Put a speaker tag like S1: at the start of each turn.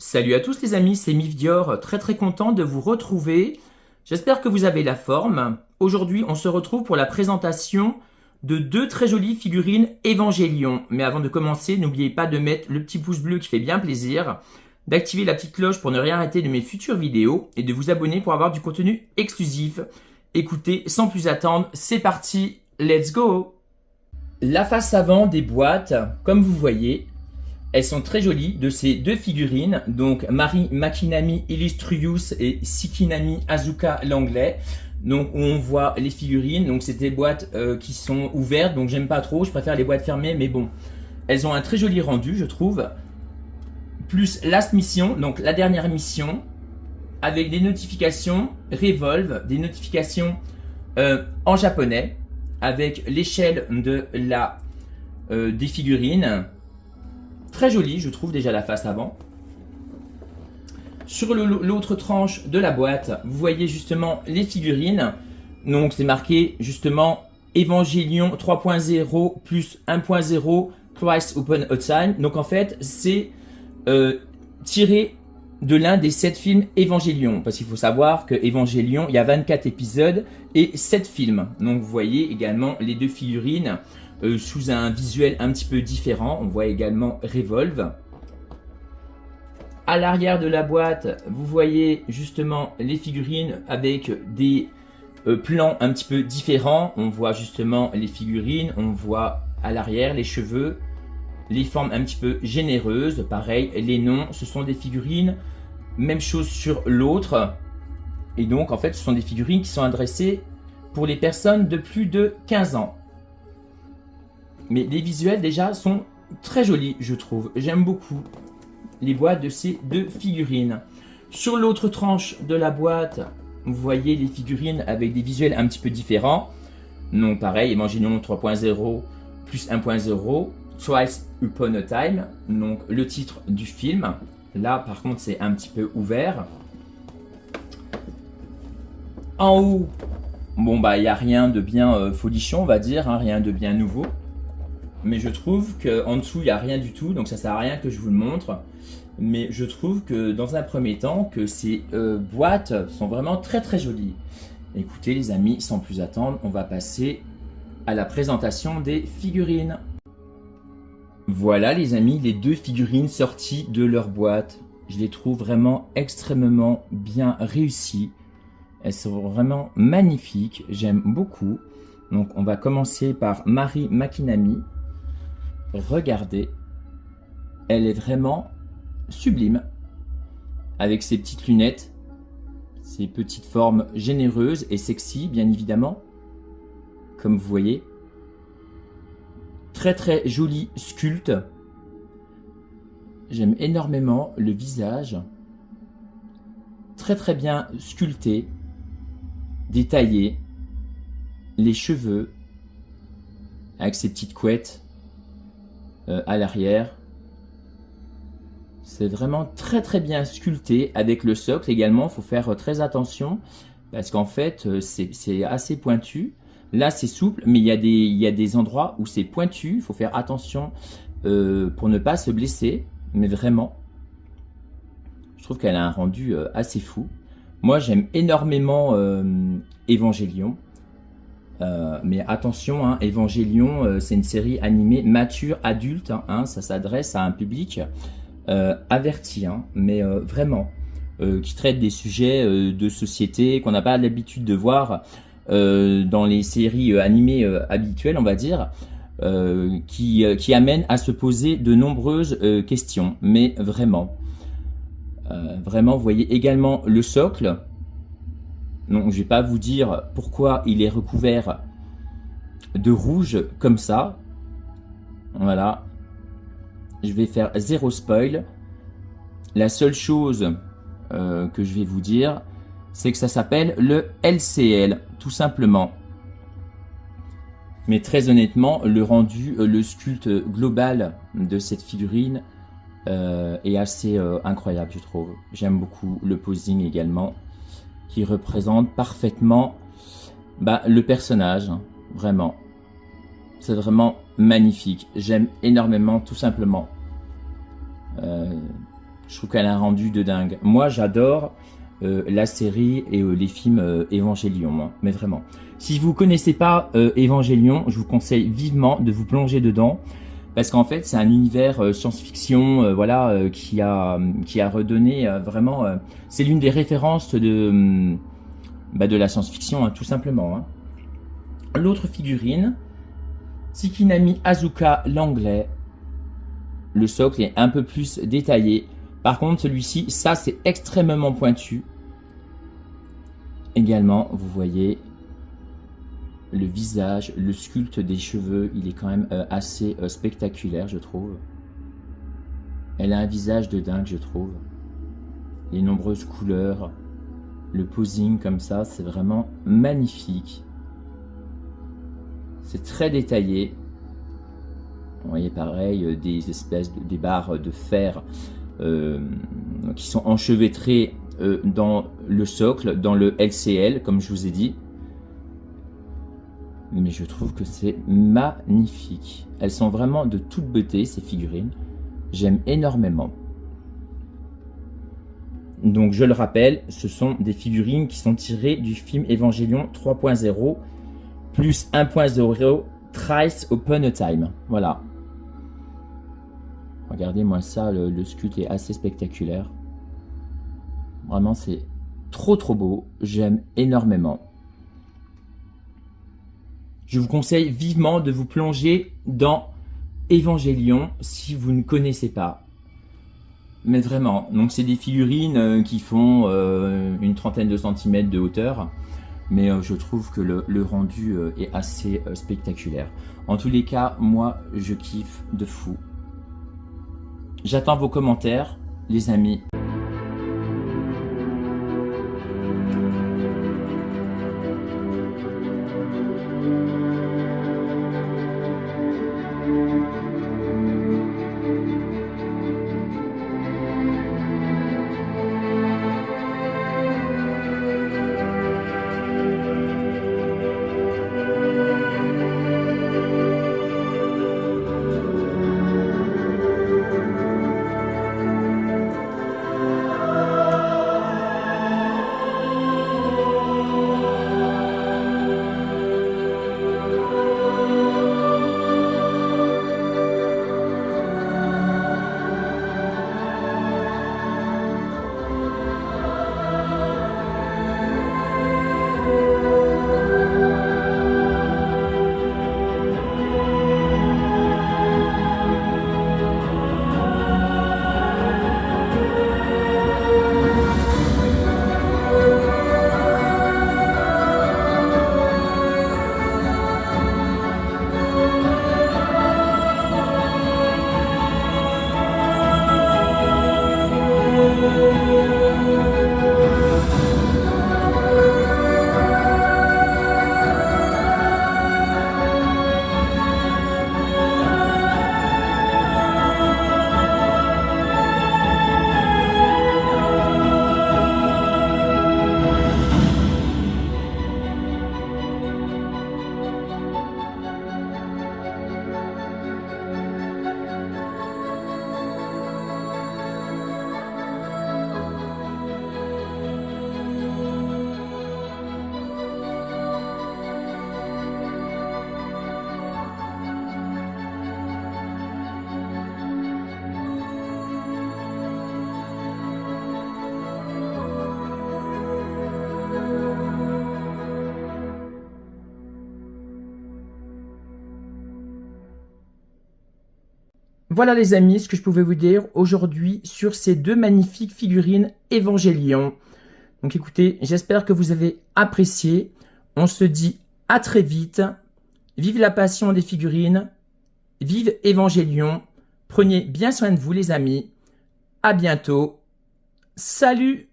S1: Salut à tous les amis, c'est Mifdior, très content de vous retrouver. J'espère que vous avez la forme. Aujourd'hui, on se retrouve pour la présentation de deux très jolies figurines Évangélion. Mais avant de commencer, n'oubliez pas de mettre le petit pouce bleu qui fait bien plaisir, d'activer la petite cloche pour ne rien rater de mes futures vidéos et de vous abonner pour avoir du contenu exclusif. Écoutez, sans plus attendre, c'est parti, let's go! La face avant des boîtes, comme vous voyez, elles sont très jolies de ces deux figurines, donc Mari Makinami Illustrious et Sikinami Azuka Langlais. Donc on voit les figurines, donc c'est des boîtes qui sont ouvertes, donc j'aime pas trop, je préfère les boîtes fermées, mais bon, elles ont un très joli rendu, je trouve. Plus Last Mission, donc la dernière mission, avec des notifications Revolve, des notifications en japonais, avec l'échelle de des figurines. Très jolie, je trouve déjà la face avant. Sur l'autre tranche de la boîte, vous voyez justement les figurines. Donc c'est marqué justement Evangelion 3.0 plus 1.0 Christ Upon a Time. Donc en fait c'est tiré de l'un des 7 films Evangelion. Parce qu'il faut savoir que Evangelion, il y a 24 épisodes et 7 films. Donc vous voyez également les deux figurines. Sous un visuel un petit peu différent. On voit également Revolve. À l'arrière de la boîte, vous voyez justement les figurines avec des plans un petit peu différents. On voit justement les figurines, on voit à l'arrière les cheveux, les formes un petit peu généreuses. Pareil, les noms, ce sont des figurines. Même chose sur l'autre. Et donc en fait, ce sont des figurines qui sont adressées pour les personnes de plus de 15 ans. Mais les visuels déjà sont très jolis, je trouve. J'aime beaucoup les boîtes de ces deux figurines. Sur l'autre tranche de la boîte, vous voyez les figurines avec des visuels un petit peu différents. Donc pareil, Evangelion 3.0 plus 1.0, Twice Upon a Time. Donc le titre du film. Là par contre c'est un petit peu ouvert. En haut, bon bah il n'y a rien de bien folichon on va dire, hein, rien de bien nouveau. Mais je trouve qu'en dessous, il n'y a rien du tout, donc ça sert à rien que je vous le montre. Mais je trouve que dans un premier temps, que ces boîtes sont vraiment très jolies. Écoutez les amis, sans plus attendre, on va passer à la présentation des figurines. Voilà les amis, les deux figurines sorties de leur boîte. Je les trouve vraiment extrêmement bien réussies. Elles sont vraiment magnifiques, j'aime beaucoup. Donc on va commencer par Mari Makinami. Regardez, elle est vraiment sublime avec ses petites lunettes, ses petites formes généreuses et sexy bien évidemment, comme vous voyez. Très joli sculpte. J'aime énormément le visage, très bien sculpté, détaillé, les cheveux avec ses petites couettes à l'arrière. C'est vraiment très bien sculpté avec le socle également. Il faut faire très attention parce qu'en fait c'est assez pointu. Là c'est souple mais il y a des endroits où c'est pointu. Il faut faire attention pour ne pas se blesser. Mais vraiment, je trouve qu'elle a un rendu assez fou. Moi j'aime énormément Evangelion. Mais attention, hein, Evangelion, c'est une série animée mature, adulte, hein, ça s'adresse à un public averti, hein, mais vraiment, qui traite des sujets de société qu'on n'a pas l'habitude de voir dans les séries animées habituelles, on va dire, qui amènent à se poser de nombreuses questions, mais vraiment, vous voyez également le socle. Donc, je vais pas vous dire pourquoi il est recouvert de rouge comme ça. Voilà. Je vais faire zéro spoil. La seule chose que je vais vous dire, c'est que ça s'appelle le LCL, tout simplement. Mais très honnêtement, le rendu, le sculpte global de cette figurine est assez incroyable, je trouve. J'aime beaucoup le posing également, qui représente parfaitement le personnage, hein, vraiment. C'est vraiment magnifique. J'aime énormément, tout simplement. Je trouve qu'elle a un rendu de dingue. Moi, j'adore la série et les films Evangelion, hein, mais vraiment. Si vous connaissez pas Evangelion, je vous conseille vivement de vous plonger dedans, parce qu'en fait, c'est un univers science-fiction, voilà, qui a redonné vraiment. C'est l'une des références de la science-fiction, hein, tout simplement. Hein. L'autre figurine, Tsukinami Asuka l'anglais. Le socle est un peu plus détaillé. Par contre, celui-ci, ça c'est extrêmement pointu. Également, vous voyez le visage, le sculpte des cheveux, il est quand même assez spectaculaire, je trouve. Elle a un visage de dingue, je trouve. Les nombreuses couleurs, le posing comme ça, c'est vraiment magnifique. C'est très détaillé. Vous voyez pareil, des espèces des barres de fer qui sont enchevêtrées dans le socle, dans le LCL, comme je vous ai dit. Mais je trouve que c'est magnifique. Elles sont vraiment de toute beauté, ces figurines. J'aime énormément. Donc je le rappelle, ce sont des figurines qui sont tirées du film Evangelion 3.0 plus 1.0 Thrice Upon a Time. Voilà. Regardez-moi ça, le sculpte est assez spectaculaire. Vraiment, c'est trop beau. J'aime énormément. Je vous conseille vivement de vous plonger dans Evangelion si vous ne connaissez pas. Mais vraiment, donc c'est des figurines qui font une trentaine de centimètres de hauteur. Mais je trouve que le rendu est assez spectaculaire. En tous les cas, moi, je kiffe de fou. J'attends vos commentaires, les amis. Voilà les amis, ce que je pouvais vous dire aujourd'hui sur ces deux magnifiques figurines Evangelion. Donc écoutez, j'espère que vous avez apprécié. On se dit à très vite. Vive la passion des figurines. Vive Evangelion. Prenez bien soin de vous les amis. À bientôt. Salut!